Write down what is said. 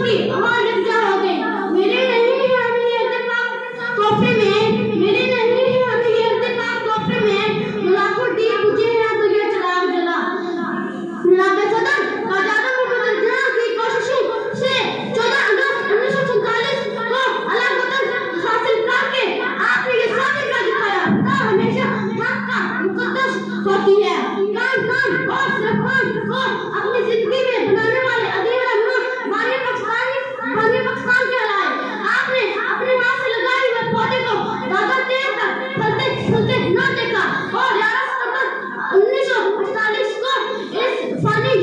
की आवाज क्या हो गई, मेरे नहीं है अभी इत्तेफाक तोहफे में, मेरे नहीं है अभी इत्तेफाक तोहफे में, लाखों दीप बुझे हैं तो ये चिराग जला। मिलाद सदर का ज्यादा मुकद्दर जहां की कोशिशों से 14 अगस्त 1947 को अलग वतन हासिल करके आपने ये साबित कर दिखाया कि हमेशा हक का मुकद्दस होती है। कान कान और सरफराज को अपनी जिंदगी में बनाने वाले अदील रहमान बानी पाकिस्तान कहलाए। आपने अपनी मां से लगाए हुए पौधे को ज्यादा देर तक फलते फूलते न देखा और 11 सितंबर 1948 को इस फानी